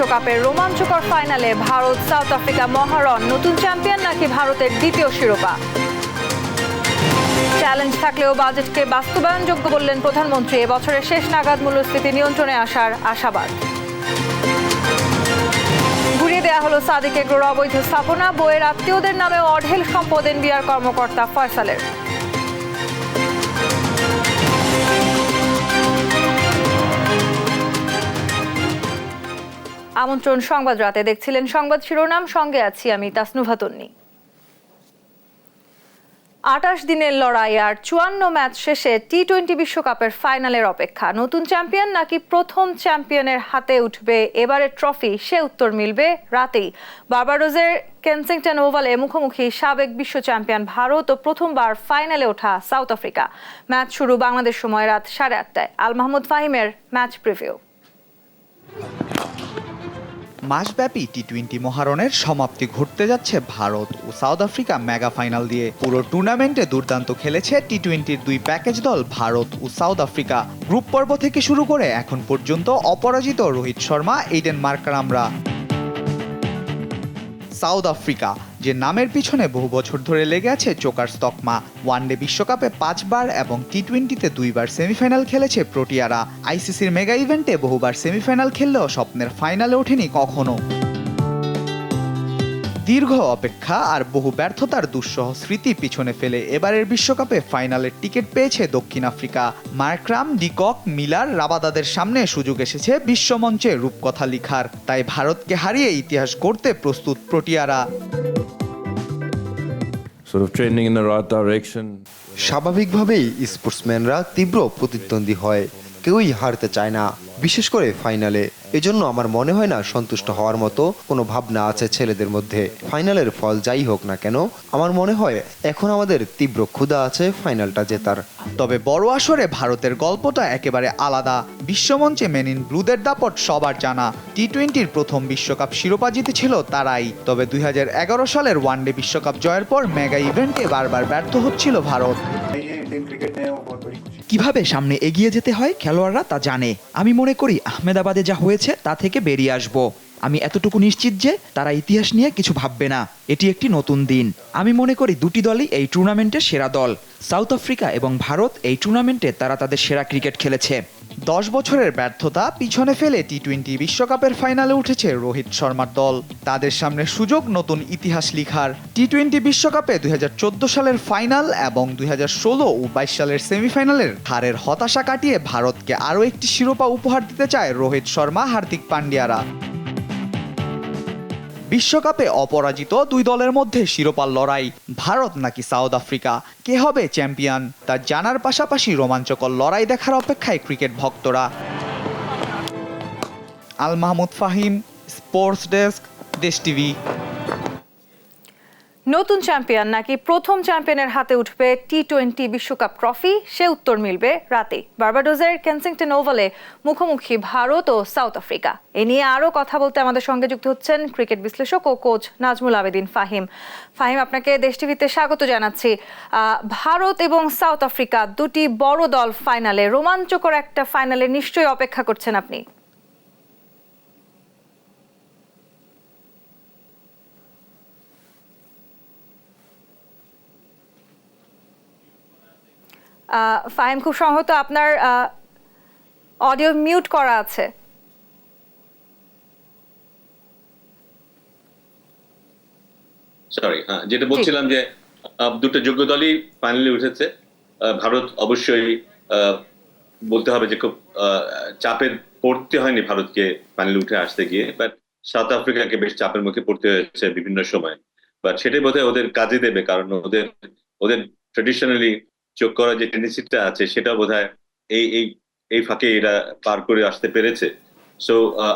বিশ্বকাপের রোমাঞ্চকর ফাইনালে ভারত সাউথ আফ্রিকা মহারণ। নতুন চ্যাম্পিয়ন নাকি ভারতের দ্বিতীয় শিরোপা? চ্যালেঞ্জ থাকলেও বাজেটকে বাস্তবায়নযোগ্য বললেন প্রধানমন্ত্রী। এবছরের শেষ নাগাদ মূল্যস্ফীতি নিয়ন্ত্রণে আসার আশাবাদ। ঘুরিয়ে দেয়া হলো সাদিক এগ্রোর অবৈধ স্থাপনা। বইয়ের আত্মীয়দের নামে অঢেল সম্পদ এনবিআর কর্মকর্তা ফয়সালের। আমন্ত্রণ সংবাদ রাতে, দেখছিলেন সংবাদ শিরোনাম, সঙ্গে আছি আমি তাসনুভা তন্নি। 28 দিনের লড়াই আর 54 ম্যাচ শেষে টি-20 বিশ্বকাপের ফাইনালের অপেক্ষা। নতুন চ্যাম্পিয়ন নাকি প্রথম চ্যাম্পিয়নের হাতে উঠবে এবারের ট্রফি, সে উত্তর মিলবে রাতেই। বার্বাডোসের কেনসিংটন ওভালে মুখোমুখি সাবেক বিশ্ব চ্যাম্পিয়ন ভারত ও প্রথমবার ফাইনালে ওঠা সাউথ আফ্রিকা। ম্যাচ শুরু বাংলাদেশ সময় রাত 8:30টায়। আল মাহমুদ ফাহিমের ম্যাচ প্রিভিউ। মাসব্যাপী টি-20 মহারণের সমাপ্তি ঘটতে যাচ্ছে ভারত ও সাউথ আফ্রিকা মেগা ফাইনাল দিয়ে। পুরো টুর্নামেন্টে দুর্দান্ত খেলেছে টি-20-র দুই প্যাকেজ দল ভারত ও সাউথ আফ্রিকা। গ্রুপ পর্ব থেকে শুরু করে এখন পর্যন্ত অপরাজিত রোহিত শর্মা, এইডেন মার্কারামরা। সাউথ আফ্রিকা, যে নামের পিছনে বহু বছর ধরে লেগে আছে চোকার্স তকমা। ওয়ানডে বিশ্বকাপে 5 বার এবং টি-20-তে 2 বার সেমিফাইনাল খেলেছে প্রোটিয়ারা। আইসিসির মেগা ইভেন্টে বহুবার সেমিফাইনাল খেললেও স্বপ্নের ফাইনালে ওঠেনি কখনো। দীর্ঘ অপেক্ষা আর বহু ব্যর্থতার দুঃসহ স্মৃতি পিছনে ফেলে এবারের বিশ্বকাপে ফাইনালের টিকিট পেয়েছে দক্ষিণ আফ্রিকা। মার্করাম, ডিকক, মিলার, রাবাদাদের সামনে সুযোগ এসেছে বিশ্বমঞ্চে রূপকথা লিখার। তাই ভারতকে হারিয়ে ইতিহাস গড়তে প্রস্তুত প্রোটিয়ারা। স্বাভাবিকভাবেই স্পোর্টসম্যানরা তীব্র প্রতিদ্বন্দ্বী হয়, কেউই হারতে চায় না, বিশেষ করে ফাইনালে। এজন্য আমার মনে হয় না সন্তুষ্ট হওয়ার মতো কোনো ভাবনা আছে ছেলেদের মধ্যে। ফাইনালের ফল যাই হোক না কেন, আমার মনে হয় এখন আমাদের তীব্র ক্ষুধা আছে ফাইনালটা জেতার। তবে বড় আসরে ভারতের গল্পটা একেবারে আলাদা। বিশ্বমঞ্চে মেন ইন ব্লুদের দাপট সবার জানা। টি-20-র প্রথম বিশ্বকাপ শিরোপা জিতেছিল তারাই। তবে 2011 সালের ওয়ানডে বিশ্বকাপ জয়ের পর মেগা ইভেন্টে বারবার ব্যর্থ হচ্ছিল ভারত। কিভাবে সামনে এগিয়ে যেতে হয় খেলোয়াড়রা তা জানে। আমি মনে করি আহমেদাবাদে যা হয়েছে তা থেকে বেরিয়ে আসব। আমি এতটুকু নিশ্চিত যে তারা ইতিহাস নিয়ে কিছু ভাববে না। এটি একটি নতুন দিন। আমি মনে করি দুটি দলই এই টুর্নামেন্টের সেরা দল। সাউথ আফ্রিকা এবং ভারত এই টুর্নামেন্টে তারা তাদের সেরা ক্রিকেট খেলেছে। 10 বছরের ব্যর্থতা পিছনে ফেলে টি-20 বিশ্বকাপের ফাইনালে উঠেছে রোহিত শর্মার দল। তাদের সামনে সুযোগ নতুন ইতিহাস লিখার। টি-20 বিশ্বকাপে 2014 সালের ফাইনাল এবং 2016 ও 22 সালের সেমিফাইনালের হারের হতাশা কাটিয়ে ভারতকে আরও একটি শিরোপা উপহার দিতে চায় রোহিত শর্মা, হার্দিক পান্ডিয়ারা। বিশ্বকাপে অপরাজিত দুই দলের মধ্যে শিরোপার লড়াই। ভারত নাকি সাউথ আফ্রিকা, কে হবে চ্যাম্পিয়ন তা জানার পাশাপাশি রোমাঞ্চকর লড়াই দেখার অপেক্ষায় ক্রিকেট ভক্তরা। আল মাহমুদ ফাহিম, স্পোর্টস ডেস্ক, দেশ টিভি। নতুন চ্যাম্পিয়ন নাকি প্রথম চ্যাম্পিয়নের হাতে উঠবে টি-20 বিশ্বকাপ ট্রফি, সে উত্তর মিলবে রাতে। বার্বাডোসের কেনসিংটন ওভালে মুখোমুখি ভারত ও সাউথ আফ্রিকা। এ নিয়ে আরও কথা বলতে আমাদের সঙ্গে যুক্ত হচ্ছেন ক্রিকেট বিশ্লেষক ও কোচ নাজমুল আবেদিন ফাহিম। ফাহিম, আপনাকে দেশ টিভিতে স্বাগত জানাচ্ছি। ভারত এবং সাউথ আফ্রিকা দুটি বড় দল ফাইনালে, রোমাঞ্চকর একটা ফাইনালে নিশ্চয়ই অপেক্ষা করছেন আপনি। ফাহিম, খুব সম্ভবত আপনার অডিও মিউট করা আছে। সরি, যেটা বলছিলাম যে দুটো যোগ্য দলই ফাইনালে উঠেছে। ভারত অবশ্যই বলতে হবে যে খুব চাপে পড়তে হয়নি ভারতকে ফাইনালে উঠে আসতে গিয়ে, বাট সাউথ আফ্রিকাকে বেশ চাপের মুখে পড়তে হয়েছে বিভিন্ন সময়। বাট সেটাই বোধহয় ওদের কাজে দেবে, কারণ ওদের ট্রেডিশনালি চোখ করার যে টেন্ডেন্সিটা আছে সেটা বোধহয় এই ফাঁকে এরা পার করে আসতে পেরেছে। সো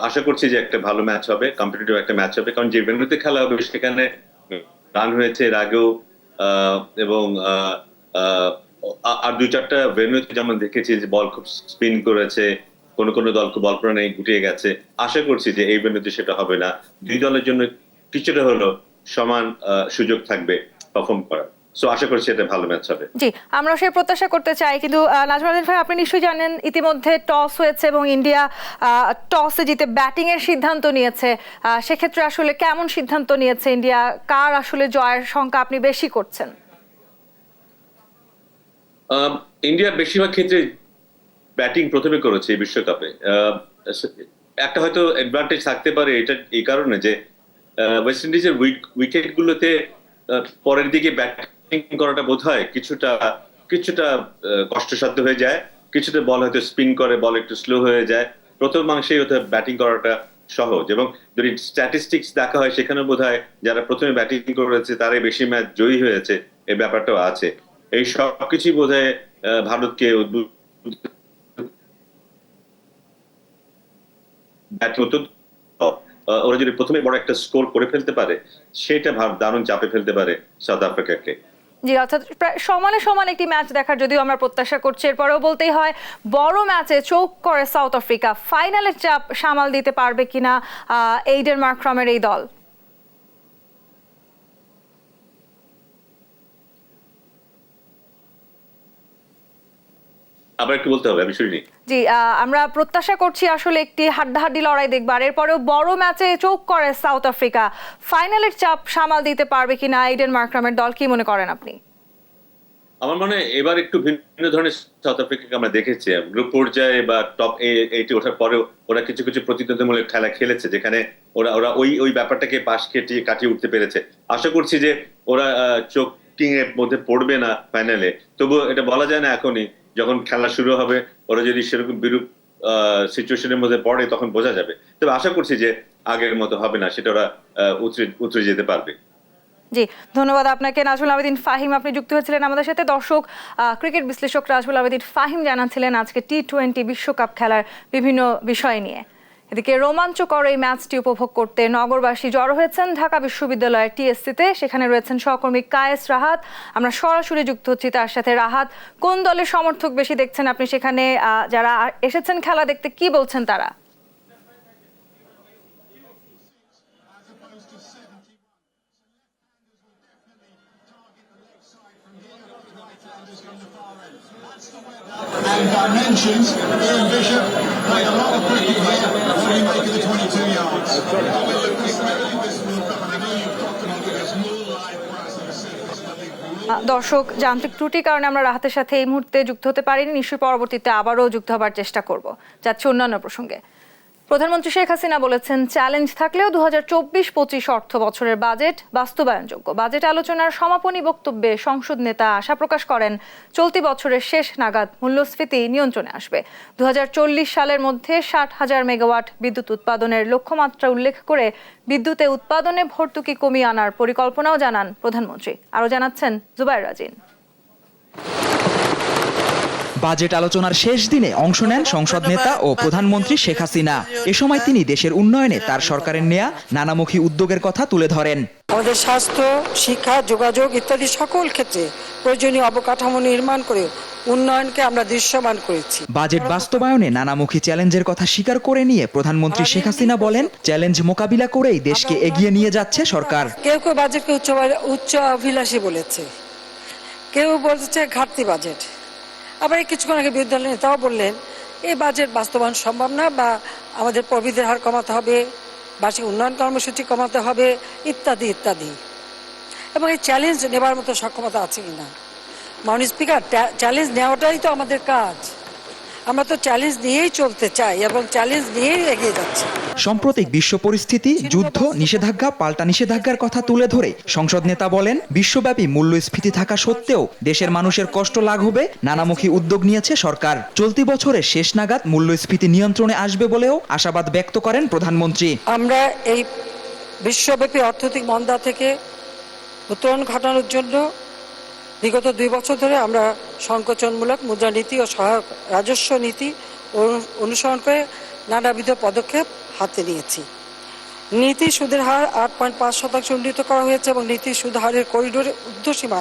আশা করছি যে একটা ভালো ম্যাচ হবে, কম্পিটিটিভ একটা ম্যাচ হবে, কারণ যে ভেন্যুতে খেলা হবে সেখানে রান হয়েছে এর আগেও, এবং আর 2-4টা ভেন্যুতে যেমন দেখেছি যে বল খুব স্পিন করেছে, কোনো দল খুব বল প্রাণে গুটিয়ে গেছে। আশা করছি যে এই ভেন্যুতে সেটা হবে না। দুই দলের জন্য কিছুটা হলো সমান সুযোগ থাকবে পারফর্ম করার। সো আশা করছি এটা ভালো ম্যাচ হবে। জি, আমরা সেই প্রত্যাশা করতে চাই, কিন্তু নাজমুল আহমেদ ভাই, আপনি নিশ্চয়ই জানেন ইতিমধ্যে টস হয়েছে এবং ইন্ডিয়া টসে জিতে ব্যাটিং এর সিদ্ধান্ত নিয়েছে। সেক্ষেত্রে আসলে কেমন সিদ্ধান্ত নিয়েছে ইন্ডিয়া? কার আসলে জয়ের সংখ্যা আপনি বেশি করছেন? ইন্ডিয়া বেশিরভাগ ক্ষেত্রে ব্যাটিং প্রথমে করেছে এই বিশ্বকাপে। একটা হয়তো অ্যাডভান্টেজ থাকতে পারে, এটা এই কারণে যে ওয়েস্ট ইন্ডিজের উইকেট গুলোতে পরের দিকে ব্যাটিং করাটা বোধহয় কিছুটা কষ্টসাধ্য হয়ে যায়, কিছুটা বল হয়তো স্পিন করে, বল একটু স্লো হয়ে যায়। প্রথমাংশেই হয়তো ব্যাটিং করাটা সহজ, এবং যদি স্ট্যাটিস্টিক্স দেখা হয় সেখানে বোধহয় যারা প্রথমে ব্যাটিং করেছে তারাই বেশি ম্যাচ জয়ী হয়েছে, এই ব্যাপারটাও আছে। এই সবকিছুই বোধহয় ভারতকে ওরা যদি প্রথমে বড় একটা স্কোর করে ফেলতে পারে, সেটা দারুণ চাপে ফেলতে পারে সাউথ আফ্রিকাকে। জি, অর্থাৎ প্রায় সমানে সমান একটি ম্যাচ দেখার যদিও আমরা প্রত্যাশা করছি। এরপরেও বলতেই হয়, বড় ম্যাচে চোখ করে সাউথ আফ্রিকা। ফাইনালের চাপ সামাল দিতে পারবে কিনা এইডেন মার্করামের এই দল? আবার একটু বলতে হবে, আমি শুনিনি। জি, আমরা প্রত্যাশা করছি আসলে একটি হাড্ডাহাড্ডি লড়াই দেখবার। এরপরেও বড় ম্যাচে চোখ করে সাউথ আফ্রিকা। ফাইনালের চাপ সামাল দিতে পারবে কিনা এইডেন মার্করামের দল, কি মনে করেন আপনি? আমার মনে হয় এবার একটু ভিন্ন ধরনের সাউথ আফ্রিকাকে আমরা দেখেছি। গ্রুপ পর্যায়ে বা টপ এইটে ওঠার পরেও ওরা কিছু কিছু প্রতিদ্বন্দ্বিমূলক খেলা খেলেছে, যেখানে ওরা ওই ব্যাপারটাকে পাশ কাটিয়ে উঠতে পেরেছে। আশা করছি যে ওরা চোকিং এর মধ্যে পড়বে না ফাইনালে, তবু এটা বলা যায় না এখনই। যখন খেলা শুরু হবে ওরা যদি সেরকম বিরূপ সিচুয়েশনের মধ্যে পড়ে তখন বোঝা যাবে। তবে আশা করছি যে আগের মতো হবে না, সেটা ওরা উতরে যেতে পারবে। জি, ধন্যবাদ আপনাকে নাজমুল আবেদিন ফাহিম, আপনি যুক্ত হয়েছিলেন আমাদের সাথে। দর্শক, ক্রিকেট বিশ্লেষক নাজমুল আবেদিন ফাহিম জানাচ্ছিলেন আজকে টি-20 বিশ্বকাপ খেলার বিভিন্ন বিষয় নিয়ে। এদিকে রোমাঞ্চকর এই ম্যাচটি উপভোগ করতে নগরবাসী জড়ো হয়েছেন ঢাকা বিশ্ববিদ্যালয়ের টিএসসিতে। সেখানে রয়েছেন সহকর্মী কায়েস রাহাত। আমরা সরাসরি যুক্ত হচ্ছি তার সাথে। রাহাত, কোন দলের সমর্থক বেশি দেখছেন আপনি সেখানে? যারা এসেছেন খেলা দেখতে, কি বলছেন তারা? And dimensions. Ian Bishop played a lot of cricket here. What do you make of the 22 yards? I think this World Cup, and I know you've got them on because more live press and assistance. দর্শক, যান্ত্রিক ত্রুটির কারণে আমরা রাহাতের সাথে এই মুহূর্তে যুক্ত হতে পারিনি। নিশ্চয়ই পরবর্তীতে আবারও যুক্ত হবার চেষ্টা করব। যাচ্ছে অন্যান্য প্রসঙ্গে। প্রধানমন্ত্রী শেখ হাসিনা বলেছেন, চ্যালেঞ্জ থাকলেও 2024-25 অর্থ বছরের বাজেট বাস্তবায়নযোগ্য। বাজেট আলোচনার সমাপনী বক্তব্যে সংসদ নেতা আশা প্রকাশ করেন, চলতি বছরের শেষ নাগাদ মূল্যস্ফীতি নিয়ন্ত্রণে আসবে। 2040 সালের মধ্যে 60,000 মেগাওয়াট বিদ্যুৎ উৎপাদনের লক্ষ্যমাত্রা উল্লেখ করে বিদ্যুতে উৎপাদনে ভর্তুকি কমিয়ে আনার পরিকল্পনাও জানান প্রধানমন্ত্রী। আরও জানাচ্ছেন জুবায়ের রাজিন। বাজেট আলোচনার শেষ দিনে অংশ নেন সংসদ নেতা ও প্রধানমন্ত্রী শেখ হাসিনা। এ সময় তিনি দেশের উন্নয়নে তার সরকারের নেয়া নানামুখী উদ্যোগের কথা তুলে ধরেন। আমাদের স্বাস্থ্য, শিক্ষা, যোগাযোগ ইত্যাদি সকল ক্ষেত্রে প্রয়োজনীয় অবকাঠামো নির্মাণ করে উন্নয়নকে আমরা দৃশ্যমান করেছি। বাজেট বাস্তবায়নে নানামুখী চ্যালেঞ্জের কথা স্বীকার করে নিয়ে প্রধানমন্ত্রী শেখ হাসিনা বলেন, চ্যালেঞ্জ মোকাবিলা করেই দেশকে এগিয়ে নিয়ে যাচ্ছে সরকার। কেউ কেউ বাজেটকে উচ্চ অভিলাষী বলেছে, কেউ বলছে ঘাটতি বাজেট। আবার কিছুক্ষণ আগে বিরোধী দলের নেতাও বললেন এই বাজেট বাস্তবায়ন সম্ভব না, বা আমাদের প্রবৃদ্ধির হার কমাতে হবে, বার্ষিক উন্নয়ন কর্মসূচি কমাতে হবে, ইত্যাদি ইত্যাদি। এবং এই চ্যালেঞ্জ নেবার মতো সক্ষমতা আছে কিনা? মাননীয় স্পিকার, চ্যালেঞ্জ নেওয়াটাই তো আমাদের কাজ। আমরা তো চ্যালেঞ্জ নিয়েই চলতে চাই এবং চ্যালেঞ্জ নিয়েই এগিয়ে যাচ্ছি। সাম্প্রতিক বিশ্ব পরিস্থিতি, যুদ্ধ, নিষেধাজ্ঞা, পাল্টা নিষেধাজ্ঞার কথা তুলে ধরে সংসদ নেতা বলেন, বিশ্বব্যাপী মূল্যস্ফীতি থাকা সত্ত্বেও দেশের মানুষের কষ্ট লাঘবে নানামুখী উদ্যোগ নিয়েছে সরকার। চলতি বছরের শেষ নাগাদ মূল্যস্ফীতি নিয়ন্ত্রণে আসবে বলেও আশাবাদ ব্যক্ত করেন প্রধানমন্ত্রী। আমরা এই বিশ্বব্যাপী অর্থনৈতিক মন্দা থেকে উত্তরণ ঘটানোর জন্য বিগত 2 বছর ধরে আমরা সংকোচনমূলক মুদ্রানীতি ও সহায়ক রাজস্ব নীতি অনুসরণ করে নানাবিধ পদক্ষেপ হাতে নিয়েছি। নীতি সুদের হার 8.5% উন্নীত করা হয়েছে এবং নীতি সুদ হারের করিডোরের ঊর্ধ্বসীমা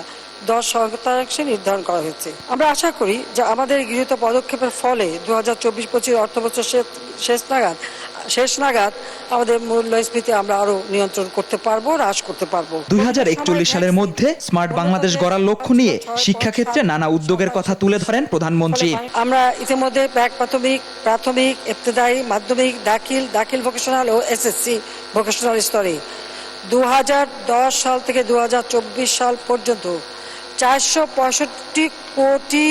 10% নির্ধারণ করা হয়েছে। আমরা আশা করি যে আমাদের গৃহীত পদক্ষেপের ফলে 2024-25 অর্থবছর শেষ নাগাদ শেষ নাগাদ আমাদের মূল্যস্ফীতি আমরা আরো নিয়ন্ত্রণ করতে পারবো, হ্রাস করতে পারবো। 2041 সালের মধ্যে স্মার্ট বাংলাদেশ গড়ার লক্ষ্য নিয়ে শিক্ষাক্ষেত্রে নানা উদ্যোগের কথা তুলে ধরেন প্রধানমন্ত্রী। আমরা ইতিমধ্যে প্রাথমিক, ইবতেদায়ী, মাধ্যমিক, দাখিল ভোকেশনাল ও এসএসসি ভোকেশনাল স্তরে 2010 সাল থেকে 2024 সাল পর্যন্ত 465 কোটি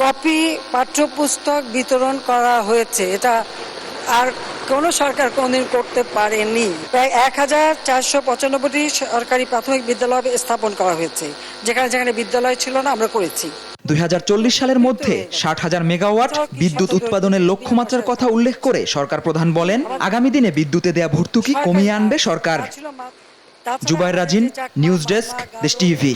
কপি পাঠ্যপুস্তক বিতরণ করা হয়েছে। এটা আর কোনো সরকার কোনদিন করতে পারেনি। প্রায় 1495টি সরকারি প্রাথমিক বিদ্যালয় স্থাপন করা হয়েছে। যেখানে যেখানে বিদ্যালয় ছিল না আমরা করেছি। 2040 সালের মধ্যে 60,000 মেগাওয়াট বিদ্যুৎ উৎপাদনের লক্ষ্যমাত্রার কথা উল্লেখ করে সরকার প্রধান বলেন, আগামী দিনে বিদ্যুতে দেয়া ভর্তুকি কমিয়ে আনবে সরকার। জুবায়ের রাজিন, নিউজ ডেস্ক, দেশ টিভি।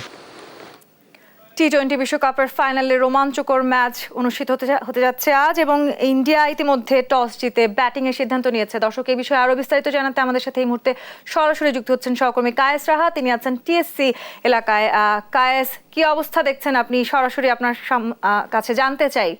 টি-20 বিশ্বকাপের ফাইনালে রোমাঞ্চকর ম্যাচ অনুষ্ঠিত হতে যাচ্ছে আজ, এবং ইন্ডিয়া ইতিমধ্যে টস জিতে ব্যাটিং এর সিদ্ধান্ত নিয়েছে। দর্শক, এই বিষয়ে আরো বিস্তারিত জানাতে আমাদের সাথে এই মুহূর্তে সরাসরি যুক্ত হচ্ছেন সহকর্মী কায়েস রাহা। তিনি আছেন টিএসসি এলাকায়। কায়েস, কি অবস্থা দেখছেন আপনি? সরাসরি আপনার কাছে জানতে চাই।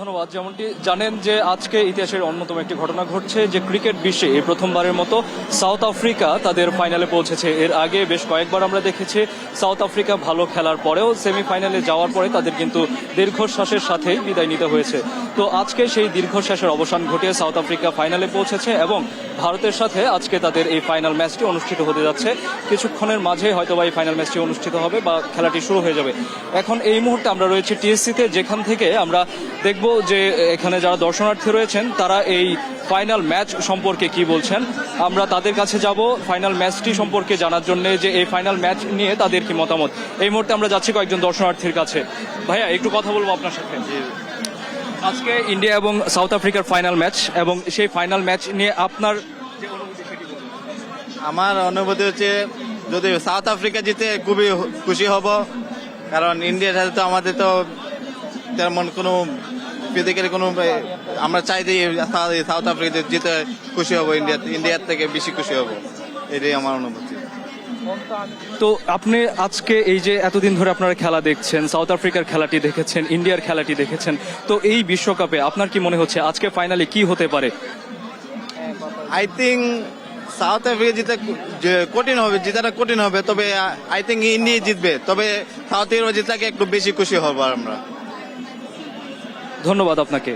ধন্যবাদ। যেমনটি জানেন যে আজকে ইতিহাসের অন্যতম একটি ঘটনা ঘটছে, যে ক্রিকেট বিশ্বে এই প্রথমবারের মতো সাউথ আফ্রিকা তাদের ফাইনালে পৌঁছেছে। এর আগে বেশ কয়েকবার আমরা দেখেছি সাউথ আফ্রিকা ভালো খেলার পরেও সেমিফাইনালে যাওয়ার পরে তাদের কিন্তু দীর্ঘশ্বাসের সাথেই বিদায় নিতে হয়েছে। তো আজকে সেই দীর্ঘশ্বাসের অবসান ঘটিয়ে সাউথ আফ্রিকা ফাইনালে পৌঁছেছে এবং ভারতের সাথে আজকে তাদের এই ফাইনাল ম্যাচটি অনুষ্ঠিত হতে যাচ্ছে। কিছুক্ষণের মাঝে হয়তোবা এই ফাইনাল ম্যাচটি অনুষ্ঠিত হবে বা খেলাটি শুরু হয়ে যাবে। এখন এই মুহূর্তে আমরা রয়েছি টিএসসিতে, যেখান থেকে আমরা দেখব যে এখানে যারা দর্শনার্থী রয়েছেন তারা এই ফাইনাল ম্যাচ সম্পর্কে কি বলছেন। আমরা তাদের কাছে যাব ফাইনাল ম্যাচটি সম্পর্কে জানার জন্য, যে এই ফাইনাল ম্যাচ নিয়ে তাদের কি মতামত। এই মুহূর্তে আমরা যাচ্ছি কয়েকজন দর্শনার্থীর কাছে। ভাইয়া, একটু কথা বলবো আপনার সাথে। আজকে ইন্ডিয়া এবং সাউথ আফ্রিকার ফাইনাল ম্যাচ, এবং সেই ফাইনাল ম্যাচ নিয়ে আপনার যে অনুভূতি সেটি বলুন। আমার অনুভূতি হচ্ছে, যদি সাউথ আফ্রিকা জিতে খুবই খুশি হব, কারণ ইন্ডিয়ার সাথে তো আমাদের তো তেমন কোনো ফিজিক্যালি কোনো, আমরা চাই যে সাউথ আফ্রিকা জিতে খুশি হব, ইন্ডিয়ার থেকে বেশি খুশি হব, এটাই আমার অনুভূতি। তো আপনি আজকে এই যে এতদিন ধরে আপনারা খেলা দেখছেন, সাউথ আফ্রিকার খেলাটি দেখেছেন, ইন্ডিয়ার খেলাটি দেখেছেন, তো এই বিশ্বকাপে আপনার কি মনে হচ্ছে আজকে ফাইনালে কি হতে পারে? আই থিঙ্ক সাউথ আফ্রিকা জিতে কঠিন হবে, জেতাটা কঠিন হবে, তবে আই থিঙ্ক ইন্ডিয়া জিতবে, তবে সাউথ আফ্রিকা জিতাকে একটু বেশি খুশি হব আমরা। ধন্যবাদ আপনাকে।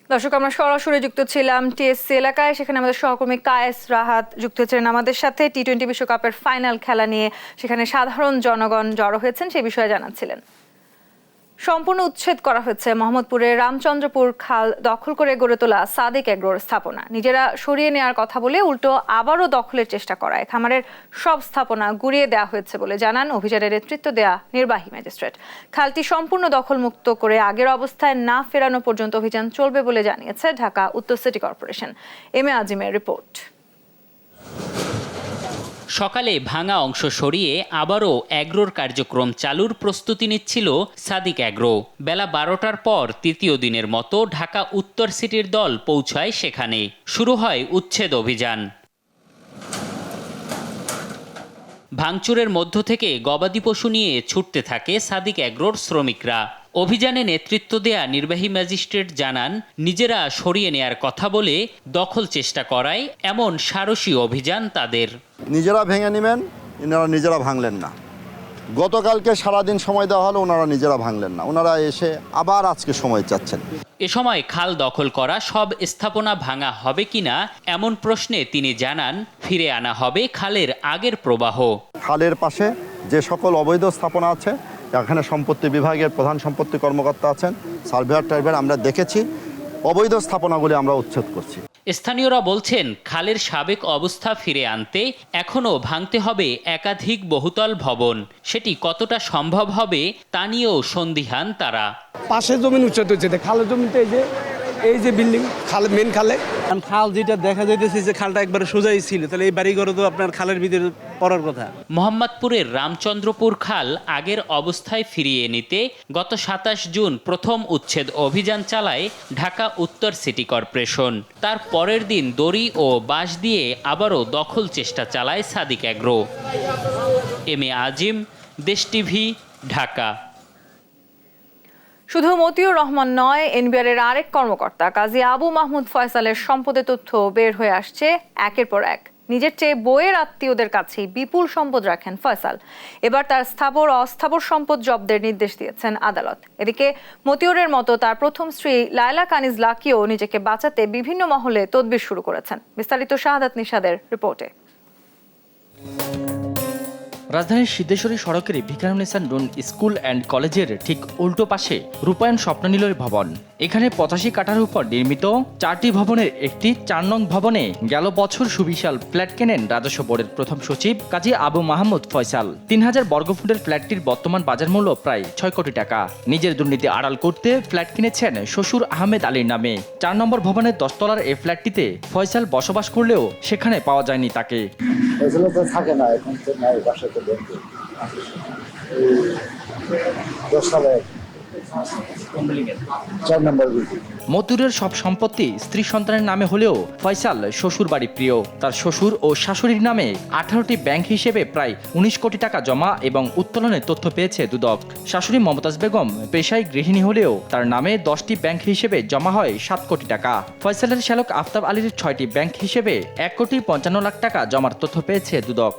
দর্শক, আমরা সরাসরি যুক্ত ছিলাম টিএসসি এলাকায়। সেখানে আমাদের সহকর্মী কায়েস রাহাত যুক্ত ছিলেন আমাদের সাথে। টি-20 বিশ্বকাপের ফাইনাল খেলা নিয়ে সেখানে সাধারণ জনগণ জড়ো হয়েছেন, সেই বিষয়ে জানাচ্ছিলেন। সম্পূর্ণ উচ্ছেদ করা হয়েছে মোহাম্মদপুরের রামচন্দ্রপুর খাল দখল করে গড়ে তোলা সাদিক এগ্রোর স্থাপনা। নিজেরা সরিয়ে নেওয়ার কথা বলে উল্টো আবারও দখলের চেষ্টা করায় খামারের সব স্থাপনা গুড়িয়ে দেওয়া হয়েছে বলে জানান অভিযানের নেতৃত্ব দেয়া নির্বাহী ম্যাজিস্ট্রেট। খালটি সম্পূর্ণ দখলমুক্ত করে আগের অবস্থায় না ফেরানো পর্যন্ত অভিযান চলবে বলে জানিয়েছে ঢাকা উত্তর city corporation. M A আজিমের report. সকালে ভাঙা অংশ সরিয়ে আবারও অ্যাগ্রোর কার্যক্রম চালুর প্রস্তুতি নিচ্ছিল সাদিক অ্যাগ্রো। বেলা 12টার পর তৃতীয় দিনের মতো ঢাকা উত্তর সিটির দল পৌঁছায় সেখানে। শুরু হয় উচ্ছেদ অভিযান। ভাঙচুরের মধ্য থেকে গবাদি পশু নিয়ে ছুটতে থাকে সাদিক অ্যাগ্রোর শ্রমিকরা। অভিযানে নেতৃত্ব দেয়া নির্বাহী ম্যাজিস্ট্রেট জানান, নিজেরা সরিয়ে নেয়ার কথা বলে দখল চেষ্টা করায় এমন সারসী অভিযান তাদের। নিজেরা ভেঙে নেবেন, এনারা নিজেরা ভাঙলেন না। গতকালকে সারাদিন সময় দেওয়া হলো, ওনারা নিজেরা ভাঙলেন না, ওনারা এসে আবার আজকে সময় চাচ্ছেন। এ সময় খাল দখল করা সব স্থাপনা ভাঙা হবে কিনা এমন প্রশ্নে তিনি জানান, ফিরে আনা হবে খালের আগের প্রবাহ। খালের পাশে যে সকল অবৈধ স্থাপনা আছে, এখানে সম্পত্তি বিভাগের প্রধান সম্পত্তি কর্মকর্তা আছেন, সার্ভেয়ার টাইভেয়ার, আমরা দেখেছি অবৈধ স্থাপনাগুলি আমরা উচ্ছেদ করছি। স্থানীয়রা বলছেন খালের সাবেক অবস্থা ফিরে আনতে এখনও ভাঙতে হবে একাধিক বহুতল ভবন। সেটি কতটা সম্ভব হবে তা নিয়েও সন্দিহান তারা। পাশে জমি উচ্ছেদ হচ্ছে, খালের জমিতে এই যে বিল্ডিং খালে মেন খালে খাল যেটা দেখা যাইতেছে যে খালটা একবারে সোজাই ছিল, তাহলে এই বাড়িঘর তো আপনার খালের ভিতরে পড়ার কথা। মোহাম্মদপুরের রামচন্দ্রপুর খাল আগের অবস্থায় ফিরিয়ে নিতে গত 27 জুন প্রথম উচ্ছেদ অভিযান চালায় ঢাকা উত্তর সিটি কর্পোরেশন। তার পরের দিন দড়ি ও বাঁশ দিয়ে আবারও দখল চেষ্টা চালায় সাদিক অ্যাগ্রো। এম এ আজিম, দেশ টিভি, ঢাকা। শুধু মতিউর রহমান নয়, এনবিআরের আরেক কর্মকর্তা কাজী আবু মাহমুদ ফয়সালের সম্পদের তথ্য বের হয়ে আসছে একের পর এক। নিজের চেয়ে বইয়ের আত্মীয়দের কাছেই বিপুল সম্পদ রাখেন ফয়সাল। এবার তার স্থাবর অস্থাবর সম্পদ জব্দের নির্দেশ দিয়েছেন আদালত। এদিকে মতিউরের মতো তার প্রথম স্ত্রী লায়লা কানিজ লাকিও নিজেকে বাঁচাতে বিভিন্ন মহলে তদবির শুরু করেছেন। বিস্তারিত শাহাদাত নিশাদের রিপোর্টে। রাজধানীর সিদ্ধেশ্বরী সড়কের ভিকারুননিসা নূন স্কুল অ্যান্ড কলেজের ঠিক উল্টো পাশে রূপায়ণ স্বপ্ননীলয় ভবন। এখানে 85 কাঠার উপর নির্মিত 4টি ভবনের একটি 4 নং ভবনে গেল বছর সুবিশাল ফ্ল্যাট কেনেন রাজস্ব বোর্ডের প্রথম সচিব কাজী আবু মাহমুদ ফয়সাল। 3000 বর্গফুটের ফ্ল্যাটটির বর্তমান বাজার মূল্য প্রায় 6 কোটি টাকা। নিজের দুর্নীতি আড়াল করতে ফ্ল্যাট কিনেছেন শ্বশুর আহমেদ আলীর নামে। 4 নম্বর ভবনের 10 তলার এই ফ্ল্যাটটিতে ফয়সাল বসবাস করলেও সেখানে পাওয়া যায়নি তাকে। থাকে না এখন তো নাই বাসাতে বলতে 10 সালে 4 নম্বর মতিউরের সব সম্পত্তি স্ত্রী সন্তানের নামে হলেও ফয়সাল শ্বশুর বাড়ি প্রিয়। তার শ্বশুর ও শাশুড়ির নামে 18টি ব্যাংক হিসেবে প্রায় 19 কোটি টাকা জমা এবং উত্তোলনের তথ্য পেয়েছে দুদক। শাশুড়ি মমতাজ বেগম পেশায় গৃহিণী হলেও তার নামে 10টি ব্যাংক হিসেবে জমা হয় 7 কোটি টাকা। ফয়সালের শ্যালক আফতাব আলীর 6টি ব্যাংক হিসেবে 1 কোটি 55 লাখ টাকা জমার তথ্য পেয়েছে দুদক।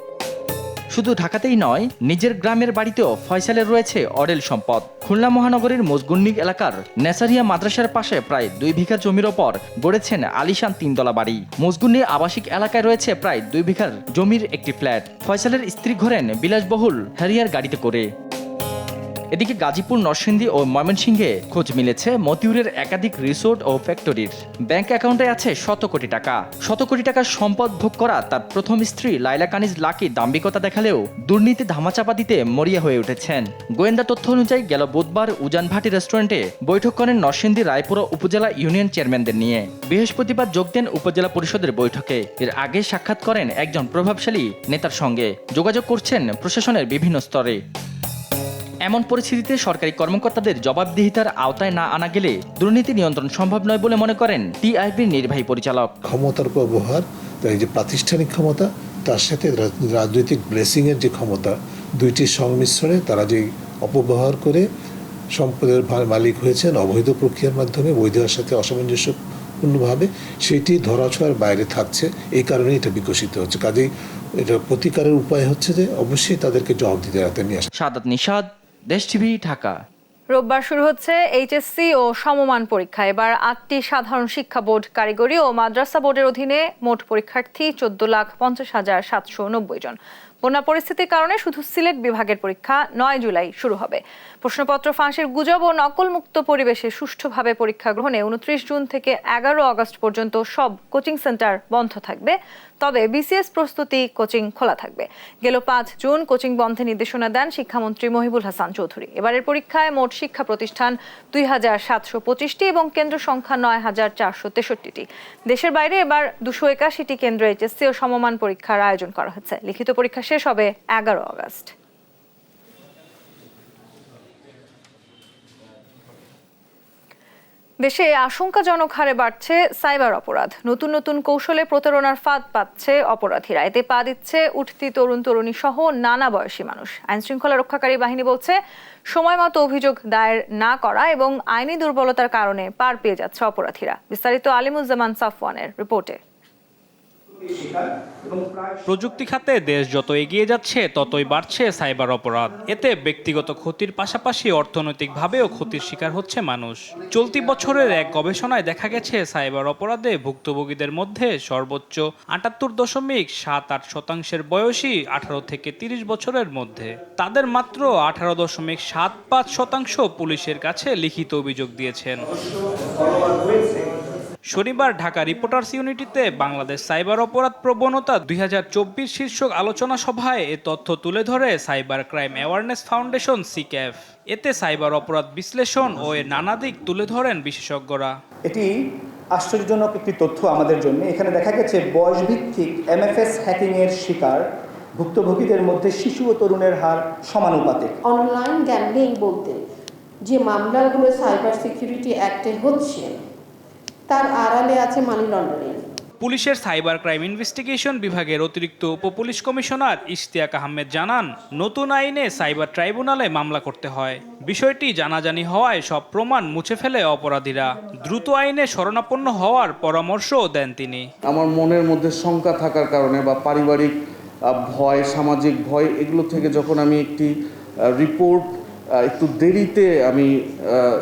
শুধু ঢাকাতেই নয়, নিজের গ্রামের বাড়িতেও ফয়সালের রয়েছে অডেল সম্পদ। খুলনা মহানগরীর মজগুন্নি এলাকার নেসারিয়া মাদ্রাসার পাশে প্রায় 2 বিঘা জমির ওপর গড়েছেন আলিশান 3 তলা বাড়ি। মজগুন্নি আবাসিক এলাকায় রয়েছে প্রায় 2 বিঘার জমির একটি ফ্ল্যাট। ফয়সালের স্ত্রী ঘোরেন বিলাসবহুল হ্যারিয়ার গাড়িতে করে। এদিকে গাজীপুর, নরসিংদী ও ময়মনসিংহে খোঁজ মিলেছে মতিউরের একাধিক রিসোর্ট ও ফ্যাক্টরির। ব্যাংক অ্যাকাউন্টে আছে 100 কোটি টাকা। 100 কোটি টাকার সম্পদ ভোগ করা তার প্রথম স্ত্রী লায়লা কানিজ লাকি দাম্ভিকতা দেখালেও দুর্নীতি ধামাচাপা দিতে মরিয়া হয়ে উঠেছেন। গোয়েন্দা তথ্য অনুযায়ী গেল বুধবার উজান ভাটি রেস্টুরেন্টে বৈঠক করেন নরসিংদী রায়পুরা উপজেলা ইউনিয়ন চেয়ারম্যানদের নিয়ে। বৃহস্পতিবার যোগ দেন উপজেলা পরিষদের বৈঠকে। এর আগে সাক্ষাৎ করেন একজন প্রভাবশালী নেতার সঙ্গে। যোগাযোগ করছেন প্রশাসনের বিভিন্ন স্তরে। এমন পরিস্থিতিতে সরকারি কর্মকর্তাদের জবাবদিহিতার আওতায় না আনা গেলে দুর্নীতি নিয়ন্ত্রণ সম্ভব নয় বলে মনে করেন টিআইবির নির্বাহী পরিচালক। ক্ষমতার ব্যবহার, তাই যে প্রাতিষ্ঠানিক ক্ষমতা, তার সাথে রাজনৈতিক ব্লেসিংয়ের যে ক্ষমতা, দুইটির সংমিশ্রণে তারা যে অপব্যবহার করে সম্পদের মালিক হয়েছেন অবৈধ প্রক্রিয়ার মাধ্যমে, বৈধের সাথে অসামঞ্জস্যপূর্ণভাবে, সেটি ধরাছোঁয়ার বাইরে থাকছে। এই কারণে এটা বিকশিত হচ্ছে। কাজেই এটা প্রতিকারের উপায় হচ্ছে যে অবশ্যই তাদেরকে জবাবদিহিতার নিয়ে আসা। শাহাদাত নিশাদ, দেশ টিভি, ঢাকা। রোববার শুরু হচ্ছে এইচএসসি ও সমমান পরীক্ষা। এবার 8টি সাধারণ শিক্ষা বোর্ড, কারিগরি ও মাদ্রাসা বোর্ডের অধীনে মোট পরীক্ষার্থী 14,50,790 জন। বন্যা পরিস্থিতির কারণে শুধু সিলেট বিভাগের পরীক্ষা 9 জুলাই শুরু হবে। প্রশ্নপত্র ফাঁসের গুজব ও নকলমুক্ত পরিবেশে সুষ্ঠুভাবে পরীক্ষা গ্রহণে 29 জুন থেকে 11 আগস্ট পর্যন্ত সব কোচিং সেন্টার বন্ধ থাকবে। তবে বিসিএস প্রস্তুতি কোচিং খোলা থাকবে। গেল 5 জুন কোচিং বন্ধে নির্দেশনা দেন শিক্ষামন্ত্রী মহিবুল হাসান চৌধুরী। এবারের পরীক্ষায় মোট শিক্ষা প্রতিষ্ঠান 2725টি এবং কেন্দ্র সংখ্যা 9463টি। দেশের বাইরে এবার 281টি কেন্দ্রে এইচএসসি ও সমমান পরীক্ষার আয়োজন করা হচ্ছে। লিখিত পরীক্ষা শেষ হবে 11 আগস্ট। দেশে আশঙ্কাজনক হারে বাড়ছে সাইবার অপরাধ। নতুন নতুন কৌশলে প্রতারণার ফাঁদ পাচ্ছে অপরাধীরা। এতে পা দিচ্ছে উঠতি তরুণ তরুণী সহ নানা বয়সী মানুষ। আইন শৃঙ্খলা রক্ষাকারী বাহিনী বলছে, সময় মতো অভিযোগ দায়ের না করা এবং আইনি দুর্বলতার কারণে পার পেয়ে যাচ্ছে অপরাধীরা। বিস্তারিত আলিমুজ্জামান সাফওয়ানের রিপোর্টে। প্রযুক্তি খাতে দেশ যত এগিয়ে যাচ্ছে ততই বাড়ছে সাইবার অপরাধ। এতে ব্যক্তিগত ক্ষতির পাশাপাশি অর্থনৈতিকভাবেও ক্ষতির শিকার হচ্ছে মানুষ। চলতি বছরের এক গবেষণায় দেখা গেছে সাইবার অপরাধে ভুক্তভোগীদের মধ্যে সর্বোচ্চ 78.78% বয়সী 18 থেকে 30 বছরের মধ্যে। তাদের মাত্র 18.75% পুলিশের কাছে লিখিত অভিযোগ দিয়েছেন। শনিবার ঢাকা রিপোর্টার্স ইউনিটিতে বাংলাদেশ সাইবার অপরাধ প্রবণতা 2024 শীর্ষক আলোচনা সভায় এ তথ্য তুলে ধরে সাইবার ক্রাইম অ্যাওয়ারনেস ফাউন্ডেশন সিক্যাফ। এতে সাইবার অপরাধ বিশ্লেষণ ও এর নানা দিক তুলে ধরেন বিশেষজ্ঞরা। এটি আশ্চর্যজনক একটি তথ্য আমাদের জন্য। এখানে দেখা গেছে বয়সভিত্তিক MFS হ্যাকিংয়ের শিকার ভুক্তভোগীদের মধ্যে শিশু ও তরুণের হার সমানুপাতিক। অনলাইন গ্যাম্বলিং বলতে যে মামলাগুলো সাইবার সিকিউরিটি অ্যাক্টে হচ্ছে তার আড়ালে আছে মানি লন্ডারিং। পুলিশের সাইবার ক্রাইম ইনভেস্টিগেশন বিভাগের অতিরিক্ত উপপুলিশ কমিশনার ইশতিয়াক আহমেদ জানান, নতুন আইনে সাইবার ট্রাইব্যুনালে মামলা করতে হয়। বিষয়টি জানাজানি হওয়ায় সব প্রমাণ মুছে ফেলে অপরাধীরা। দ্রুত আইনে শরণাপন্ন হওয়ার পরামর্শও দেন তিনি। আমার মনের মধ্যে শঙ্কা থাকার কারণে বা পারিবারিক ভয়, সামাজিক ভয়, এগুলো থেকে যখন আমি একটি রিপোর্ট একটু দেরিতে আমি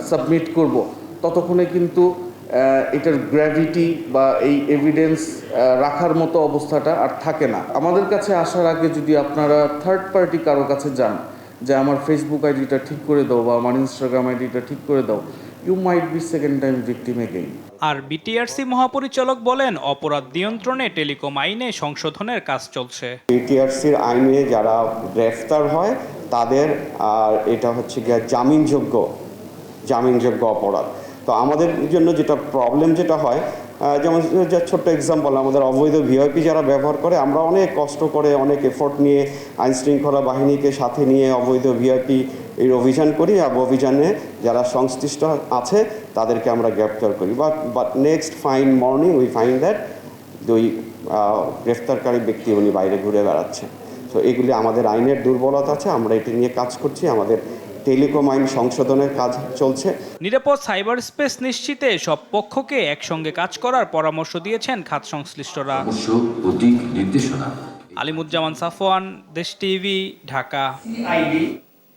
সাবমিট করব, ততক্ষণে কিন্তু এটার গ্র্যাভিটি বা এই এভিডেন্স রাখার মতো অবস্থাটা আর থাকে না। আমাদের কাছে আসার আগে যদি আপনারা থার্ড পার্টি কারো কাছে যান যে আমার ফেসবুক আইডিটা ঠিক করে দাও বা আমার ইনস্টাগ্রাম আইডিটা ঠিক করে দাও, you might be second time victim again. আর বিটিআরসি মহাপরিচালক বলেন, অপরাধ নিয়ন্ত্রণে টেলিকম আইনে সংশোধনের কাজ চলছে। বিটিআরসির আইনে যারা গ্রেফতার হয় তাদের এটা হচ্ছে গিয়ে জামিনযোগ্য অপরাধ। তো আমাদের জন্য যেটা প্রবলেম যেটা হয়, যেমন ছোট্ট এক্সাম্পল, আমাদের অবৈধ ভিআইপি যারা ব্যবহার করে, আমরা অনেক কষ্ট করে অনেক এফোর্ট নিয়ে আইন শৃঙ্খলা বাহিনীকে সাথে নিয়ে অবৈধ ভিআইপি এর অভিযান করি, আর অভিযানে যারা সংশ্লিষ্ট আছে তাদেরকে আমরা গ্রেফতার করি। But next fine morning we find that ওই গ্রেফতারকারী ব্যক্তি উনি বাইরে ঘুরে বেড়াচ্ছেন। তো এগুলি আমাদের আইনের দুর্বলতা আছে, আমরা এটি নিয়ে কাজ করছি। আমাদের টেলিকম আইন সংশোধনের কাজ চলছে। নিরাপদ সাইবার স্পেস নিশ্চিতে সব পক্ষকে একসঙ্গে কাজ করার পরামর্শ দিয়েছেন খাত সংশ্লিষ্টরা। আলিমুজ্জামান সাফওয়ান, দেশ টিভি, ঢাকা।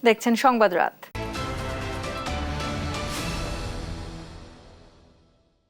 দেখছেন সংবাদ রাত।